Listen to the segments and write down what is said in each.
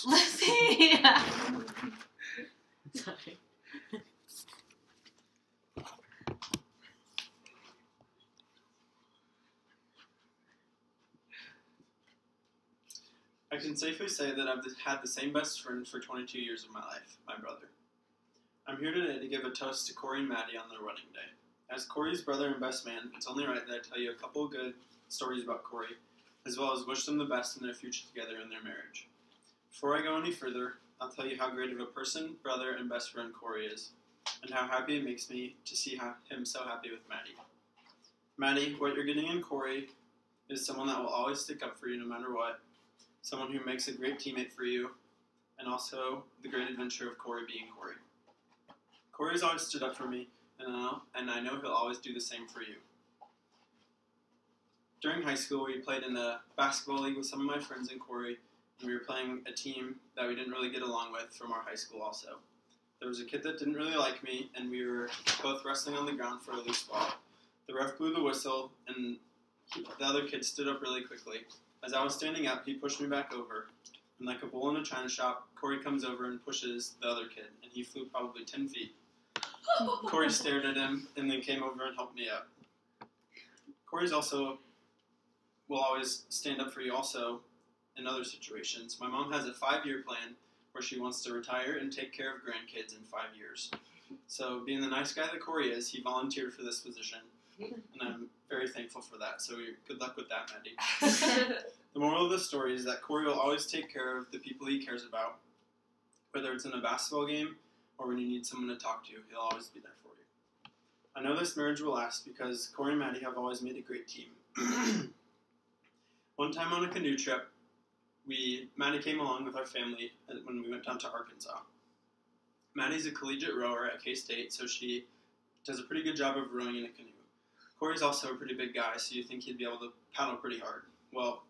Lizzie! Sorry. I can safely say that I've had the same best friend for 22 years of my life, my brother. I'm here today to give a toast to Corey and Maddie on their wedding day. As Corey's brother and best man, it's only right that I tell you a couple of good stories about Corey, as well as wish them the best in their future together in their marriage. Before I go any further, I'll tell you how great of a person, brother, and best friend Corey is, and how happy it makes me to see him so happy with Maddie. Maddie, what you're getting in Corey is someone that will always stick up for you no matter what, someone who makes a great teammate for you, and also the great adventure of Corey being Corey. Corey's always stood up for me, and I know he'll always do the same for you. During high school, we played in a basketball league with some of my friends and Corey, and we were playing a team that we didn't really get along with from our high school also. There was a kid that didn't really like me, and we were both wrestling on the ground for a loose ball. The ref blew the whistle, and the other kid stood up really quickly. As I was standing up, he pushed me back over, and like a bull in a china shop, Corey comes over and pushes the other kid, and he flew probably 10 feet. Corey stared at him, and then came over and helped me up. Corey's also will always stand up for you also in other situations. My mom has a 5-year plan where she wants to retire and take care of grandkids in 5 years. So being the nice guy that Corey is, he volunteered for this position, and I'm very thankful for that. So good luck with that, Maddie. The moral of the story is that Corey will always take care of the people he cares about, whether it's in a basketball game or when you need someone to talk to, he'll always be there for you. I know this marriage will last because Corey and Maddie have always made a great team. One time on a canoe trip, Maddie came along with our family when we went down to Arkansas. Maddie's a collegiate rower at K-State, so she does a pretty good job of rowing in a canoe. Corey's also a pretty big guy, so you think he'd be able to paddle pretty hard. Well,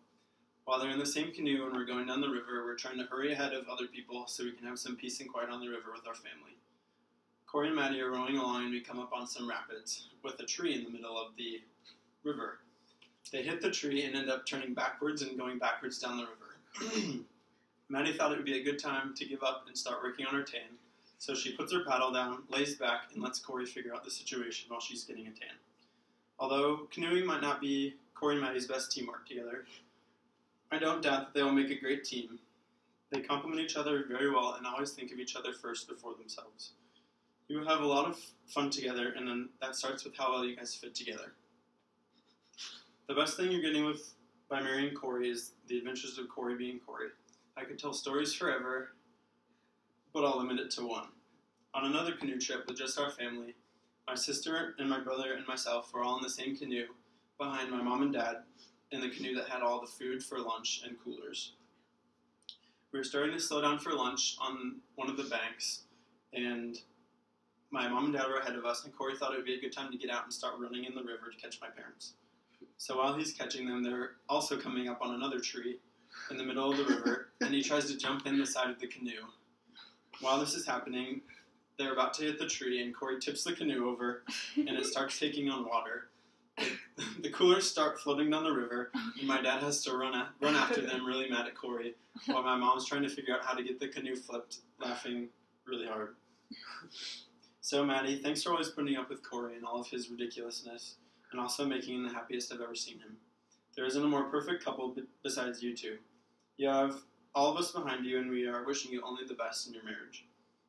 while they're in the same canoe and we're going down the river, we're trying to hurry ahead of other people so we can have some peace and quiet on the river with our family. Corey and Maddie are rowing along and we come up on some rapids with a tree in the middle of the river. They hit the tree and end up turning backwards and going backwards down the river. Maddie thought it would be a good time to give up and start working on her tan, so she puts her paddle down, lays back, and lets Corey figure out the situation while she's getting a tan. Although canoeing might not be Corey and Maddie's best teamwork together, I don't doubt that they will make a great team. They complement each other very well and always think of each other first before themselves. You will have a lot of fun together, and then that starts with how well you guys fit together. The best thing you're getting by marrying Corey is the adventures of Corey being Corey. I could tell stories forever, but I'll limit it to one. On another canoe trip with just our family, my sister and my brother and myself were all in the same canoe behind my mom and dad in the canoe that had all the food for lunch and coolers. We were starting to slow down for lunch on one of the banks, and my mom and dad were ahead of us, and Corey thought it would be a good time to get out and start running in the river to catch my parents. So while he's catching them, they're also coming up on another tree in the middle of the river, and he tries to jump in the side of the canoe. While this is happening, they're about to hit the tree, and Corey tips the canoe over, and it starts taking on water. The coolers start floating down the river, and my dad has to run after them, really mad at Corey, while my mom's trying to figure out how to get the canoe flipped, laughing really hard. So, Maddie, thanks for always putting up with Corey and all of his ridiculousness, and also making him the happiest I've ever seen him. There isn't a more perfect couple besides you two. You have all of us behind you, and we are wishing you only the best in your marriage.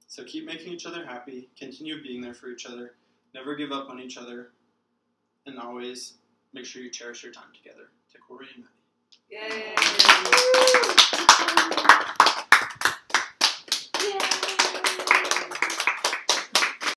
So keep making each other happy, continue being there for each other, never give up on each other, and always make sure you cherish your time together. To Corey and Maddie. Yay!